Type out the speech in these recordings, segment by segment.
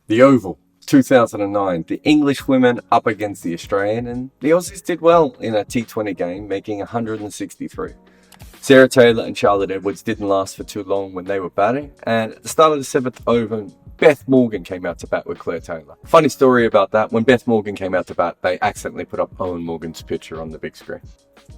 The Oval, 2009. The English women up against the Australian, and the Aussies did well in a T20 game, making 163. Sarah Taylor and Charlotte Edwards didn't last for too long when they were batting, and at the start of the 7th over, Beth Morgan came out to bat with Claire Taylor. Funny story about that, when Beth Morgan came out to bat, they accidentally put up Owen Morgan's picture on the big screen.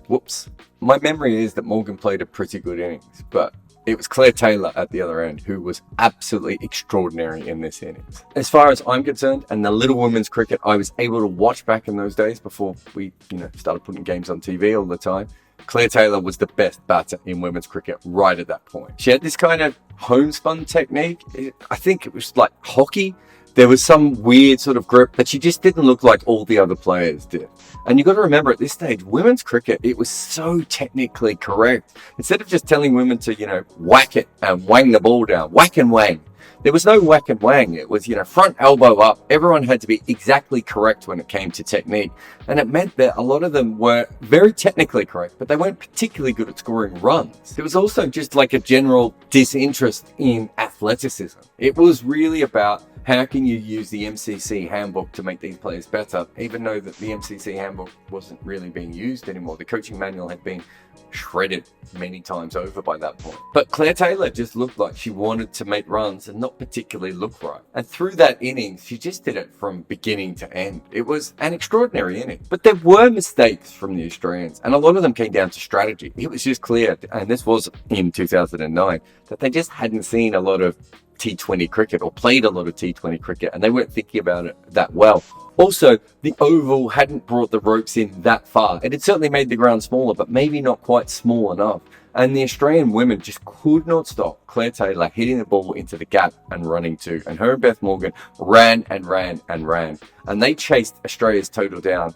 Whoops. My memory is that Morgan played a pretty good innings, but it was Claire Taylor at the other end who was absolutely extraordinary in this innings. As far as I'm concerned, and the little women's cricket I was able to watch back in those days before we, started putting games on TV all the time, Claire Taylor was the best batter in women's cricket right at that point. She had this kind of homespun technique. I think it was like hockey. There was some weird sort of grip, but she just didn't look like all the other players did. And you've got to remember, at this stage, women's cricket, it was so technically correct. Instead of just telling women to, whack it and wang the ball down, whack and wang. There was no whack and wang. It was, front elbow up. Everyone had to be exactly correct when it came to technique. And it meant that a lot of them were very technically correct, but they weren't particularly good at scoring runs. There was also just like a general disinterest in athleticism. It was really about how can you use the MCC handbook to make these players better, even though that the MCC handbook wasn't really being used anymore. The coaching manual had been shredded many times over by that point. But Claire Taylor just looked like she wanted to make runs and not particularly look right. And through that innings, she just did it from beginning to end. It was an extraordinary inning. But there were mistakes from the Australians, and a lot of them came down to strategy. It was just clear, and this was in 2009, that they just hadn't seen a lot of T20 cricket or played a lot of T20 cricket, and they weren't thinking about it that well. Also, the Oval hadn't brought the ropes in that far. It had certainly made the ground smaller, but maybe not quite small enough. And the Australian women just could not stop Claire Taylor hitting the ball into the gap and running too. And her and Beth Morgan ran and ran and ran. And they chased Australia's total down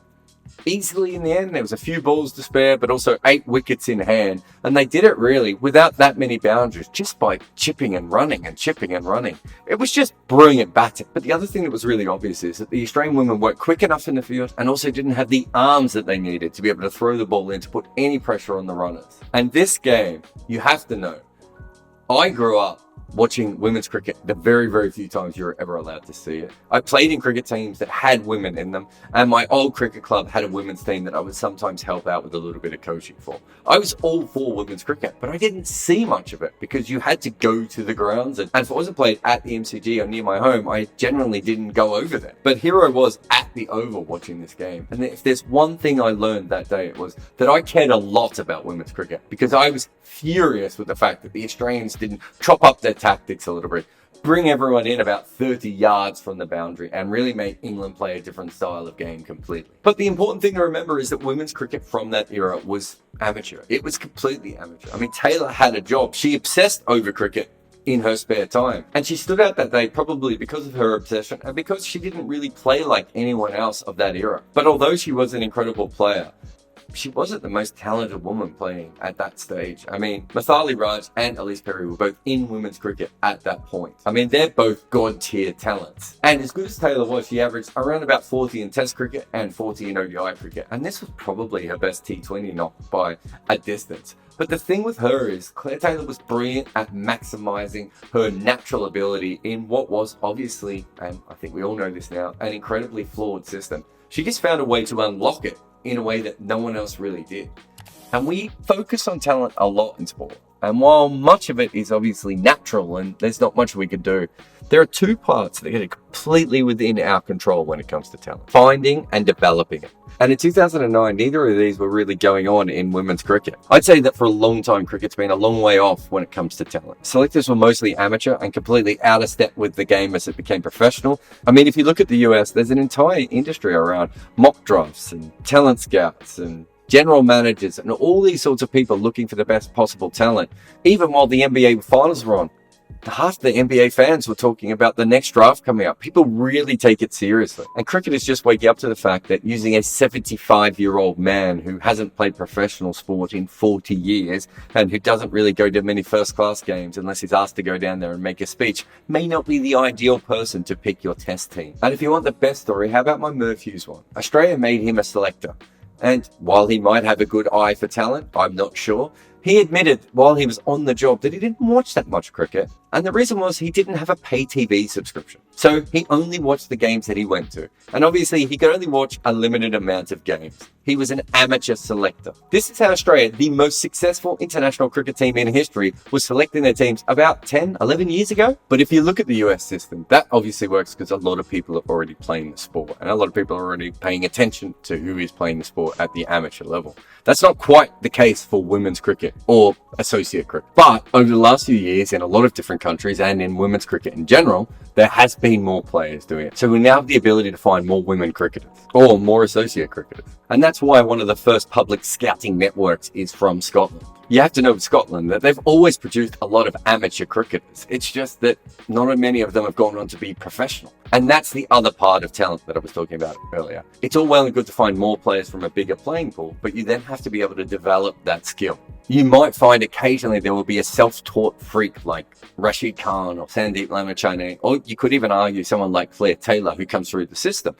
easily in the end. There was a few balls to spare, but also 8 wickets in hand. And they did it really without that many boundaries, just by chipping and running and chipping and running. It was just brilliant batting. But the other thing that was really obvious is that the Australian women weren't quick enough in the field and also didn't have the arms that they needed to be able to throw the ball in to put any pressure on the runners. And this game, you have to know, I grew up watching women's cricket the very, very few times you were ever allowed to see it. I played in cricket teams that had women in them, and my old cricket club had a women's team that I would sometimes help out with a little bit of coaching for. I was all for women's cricket, but I didn't see much of it because you had to go to the grounds, and if it wasn't played at the MCG or near my home, I generally didn't go over there. But here I was at the Oval watching this game, and if there's one thing I learned that day, it was that I cared a lot about women's cricket because I was furious with the fact that the Australians didn't chop up their tactics a little bit, bring everyone in about 30 yards from the boundary, and really make England play a different style of game completely. But the important thing to remember is that women's cricket from that era was amateur. It was completely amateur. I mean, Taylor had a job. She obsessed over cricket in her spare time. And she stood out that day probably because of her obsession and because she didn't really play like anyone else of that era. But although she was an incredible player, she wasn't the most talented woman playing at that stage. I mean, Mithali Raj and Elise Perry were both in women's cricket at that point. I mean, they're both god-tier talents. And as good as Taylor was, she averaged around about 40 in Test cricket and 40 in ODI cricket. And this was probably her best T20 knock by a distance. But the thing with her is Claire Taylor was brilliant at maximizing her natural ability in what was obviously, and I think we all know this now, an incredibly flawed system. She just found a way to unlock it in a way that no one else really did. And we focus on talent a lot in sport. And while much of it is obviously natural and there's not much we can do, there are 2 parts that are completely within our control when it comes to talent: finding and developing it. And in 2009, neither of these were really going on in women's cricket. I'd say that for a long time, cricket's been a long way off when it comes to talent. Selectors were mostly amateur and completely out of step with the game as it became professional. I mean, if you look at the US, there's an entire industry around mock drafts and talent scouts and general managers and all these sorts of people looking for the best possible talent. Even while the NBA finals were on, half the NBA fans were talking about the next draft coming up. People really take it seriously. And cricket is just waking up to the fact that using a 75-year-old man who hasn't played professional sport in 40 years and who doesn't really go to many first-class games unless he's asked to go down there and make a speech may not be the ideal person to pick your test team. And if you want the best story, how about my Merv Hughes one? Australia made him a selector. And while he might have a good eye for talent, I'm not sure, He admitted while he was on the job that he didn't watch that much cricket, and the reason was he didn't have a pay TV subscription. So he only watched the games that he went to. And obviously he could only watch a limited amount of games. He was an amateur selector. This is how Australia, the most successful international cricket team in history, was selecting their teams about 10, 11 years ago. But if you look at the US system, that obviously works because a lot of people are already playing the sport, and a lot of people are already paying attention to who is playing the sport at the amateur level. That's not quite the case for women's cricket or associate cricket. But over the last few years, in a lot of different countries and in women's cricket in general, there has been more players doing it. So we now have the ability to find more women cricketers or more associate cricketers. And that's why one of the first public scouting networks is from Scotland. You have to know with Scotland that they've always produced a lot of amateur cricketers. It's just that not many of them have gone on to be professional. And that's the other part of talent that I was talking about earlier. It's all well and good to find more players from a bigger playing pool, but you then have to be able to develop that skill. You might find occasionally there will be a self-taught freak like Rashid Khan or Sandeep Lamachane, or you could even argue someone like Claire Taylor who comes through the system.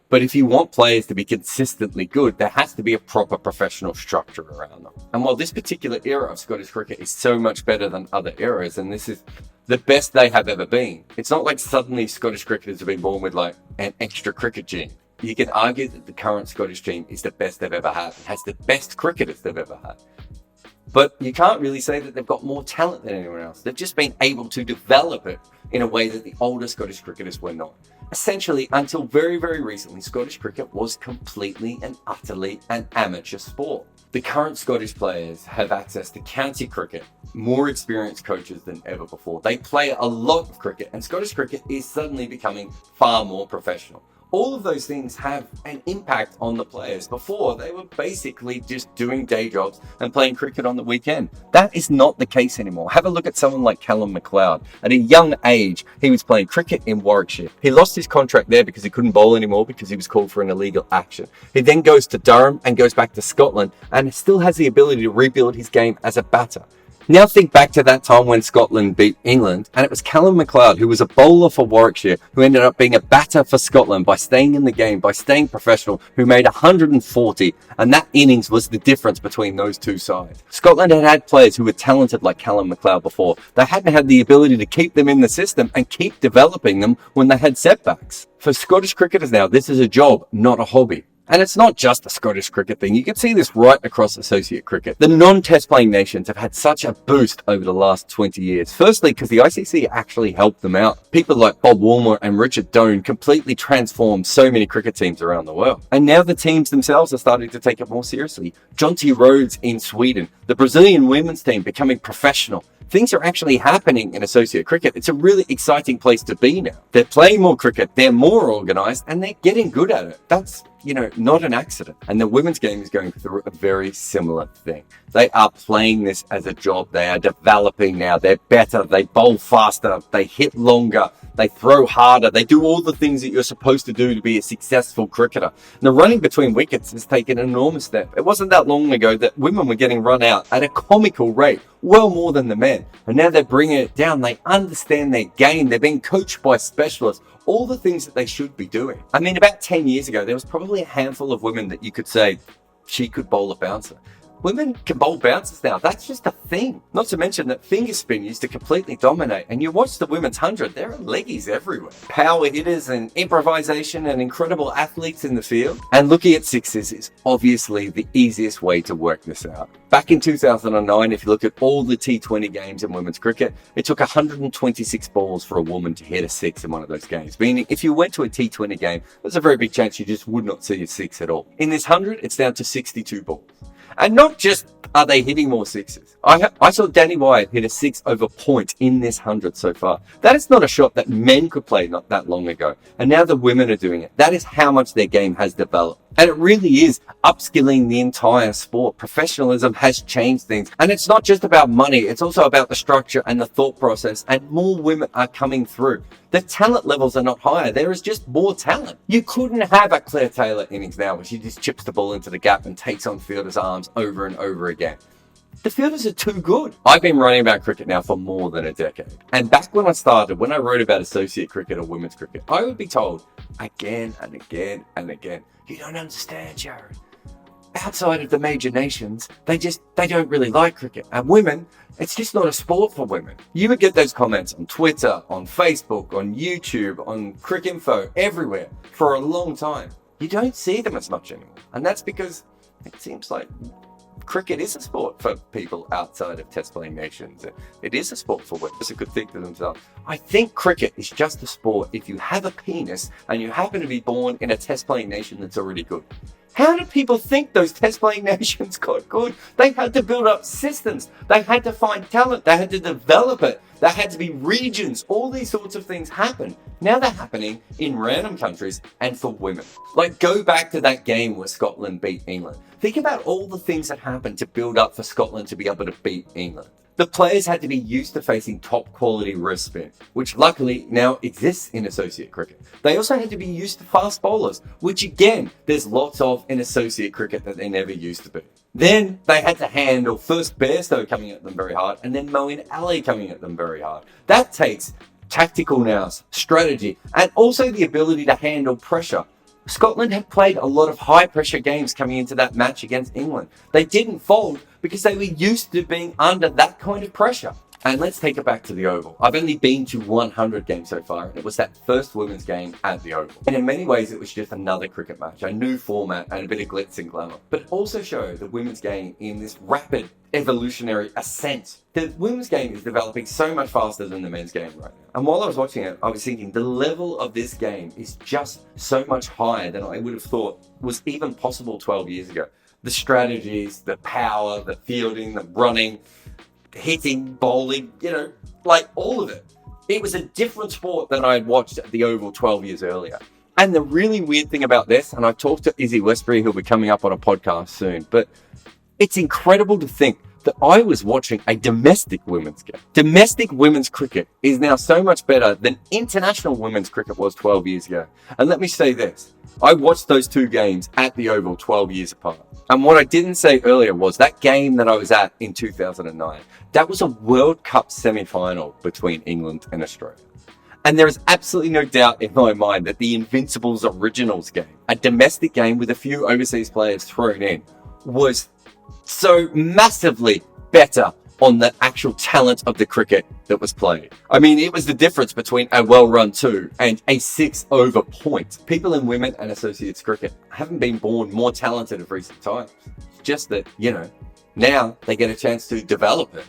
But if you want players to be consistently good, there has to be a proper professional structure around them. And while this particular era of Scottish cricket is so much better than other eras, and this is the best they have ever been, it's not like suddenly Scottish cricketers have been born with like an extra cricket gene. You can argue that the current Scottish team is the best they've ever had, has the best cricketers they've ever had. But you can't really say that they've got more talent than anyone else. They've just been able to develop it in a way that the older Scottish cricketers were not. Essentially, until very, very recently, Scottish cricket was completely and utterly an amateur sport. The current Scottish players have access to county cricket, more experienced coaches than ever before. They play a lot of cricket, and Scottish cricket is suddenly becoming far more professional. All of those things have an impact on the players. Before, they were basically just doing day jobs and playing cricket on the weekend. That is not the case anymore. Have a look at someone like Callum McLeod. At a young age, he was playing cricket in Warwickshire. He lost his contract there because he couldn't bowl anymore because he was called for an illegal action. He then goes to Durham and goes back to Scotland and still has the ability to rebuild his game as a batter. Now think back to that time when Scotland beat England, and it was Callum McLeod, who was a bowler for Warwickshire, who ended up being a batter for Scotland by staying in the game, by staying professional, who made 140, and that innings was the difference between those two sides. Scotland had had players who were talented like Callum McLeod before. They hadn't had the ability to keep them in the system and keep developing them when they had setbacks. For Scottish cricketers now, this is a job, not a hobby. And it's not just a Scottish cricket thing. You can see this right across associate cricket. The non-test playing nations have had such a boost over the last 20 years. Firstly, because the ICC actually helped them out. People like Bob Woolmer and Richard Doan completely transformed so many cricket teams around the world. And now the teams themselves are starting to take it more seriously. Jonty Rhodes in Sweden, the Brazilian women's team becoming professional. Things are actually happening in associate cricket. It's a really exciting place to be now. They're playing more cricket, they're more organised, and they're getting good at it. That's, not an accident. And the women's game is going through a very similar thing. They are playing this as a job. They are developing now. They're better. They bowl faster. They hit longer. They throw harder. They do all the things that you're supposed to do to be a successful cricketer. And the running between wickets has taken an enormous step. It wasn't that long ago that women were getting run out at a comical rate, well more than the men. And now they're bringing it down. They understand their game. They're being coached by specialists. All the things that they should be doing. I mean, about 10 years ago, there was probably a handful of women that you could say, she could bowl a bouncer. Women can bowl bouncers now. That's just a thing. Not to mention that finger spin used to completely dominate. And you watch the women's 100, there are leggies everywhere. Power hitters and improvisation and incredible athletes in the field. And looking at sixes is obviously the easiest way to work this out. Back in 2009, if you look at all the T20 games in women's cricket, it took 126 balls for a woman to hit a six in one of those games. Meaning, if you went to a T20 game, there's a very big chance you just would not see a six at all. In this 100, it's down to 62 balls. And not just are they hitting more sixes. I saw Danny Wyatt hit a 6 over point in this 100 so far. That is not a shot that men could play not that long ago. And now the women are doing it. That is how much their game has developed. And it really is upskilling the entire sport. Professionalism has changed things. And it's not just about money. It's also about the structure and the thought process. And more women are coming through. The talent levels are not higher. There is just more talent. You couldn't have a Claire Taylor innings now where she just chips the ball into the gap and takes on fielders' arms over and over again. The fielders are too good. I've been writing about cricket now for more than a decade. And back when I started, when I wrote about associate cricket or women's cricket, I would be told again and again and again, you don't understand, Jarrod. outside of the major nations, they don't really like cricket. And women, it's just not a sport for women. You would get those comments on Twitter, on Facebook, on YouTube, on Cricinfo, everywhere for a long time. You don't see them as much anymore. And that's because it seems like cricket is a sport for people outside of test playing nations. It is a sport for women. It's a good thing to themselves. I think cricket is just a sport if you have a penis and you happen to be born in a test playing nation that's already good. How do people think those test playing nations got good? They had to build up systems. They had to find talent. They had to develop it. There had to be regions. All these sorts of things happen. Now they're happening in random countries and for women. Like, go back to that game where Scotland beat England. Think about all the things that happened to build up for Scotland to be able to beat England. The players had to be used to facing top quality wrist spin, which luckily now exists in associate cricket. They also had to be used to fast bowlers, which again, there's lots of in associate cricket that they never used to be. Then they had to handle first Bairstow coming at them very hard and then Moeen Ali coming at them very hard. That takes tactical nous, strategy, and also the ability to handle pressure. Scotland had played a lot of high pressure games coming into that match against England. They didn't fold because they were used to being under that kind of pressure. And let's take it back to the Oval. I've only been to 100 games so far, and it was that first women's game at the Oval. And in many ways, it was just another cricket match, a new format and a bit of glitz and glamour. But it also showed the women's game in this rapid evolutionary ascent. The women's game is developing so much faster than the men's game right now. And while I was watching it, I was thinking the level of this game is just so much higher than I would have thought was even possible 12 years ago. The strategies, the power, the fielding, the running, hitting, bowling, like all of it. It was a different sport than I had watched at the Oval 12 years earlier. And the really weird thing about this, and I talked to Izzy Westbury, who'll be coming up on a podcast soon, but it's incredible to think that I was watching a domestic women's game. Domestic women's cricket is now so much better than international women's cricket was 12 years ago. And let me say this, I watched those two games at the Oval 12 years apart. And what I didn't say earlier was that game that I was at in 2009, that was a World Cup semi-final between England and Australia. And there is absolutely no doubt in my mind that the Invincibles Originals game, a domestic game with a few overseas players thrown in, was so massively better on the actual talent of the cricket that was played. I mean, it was the difference between a well-run 2 and a 6 over point. People in women and associates cricket haven't been born more talented of recent times. It's just that, now they get a chance to develop it.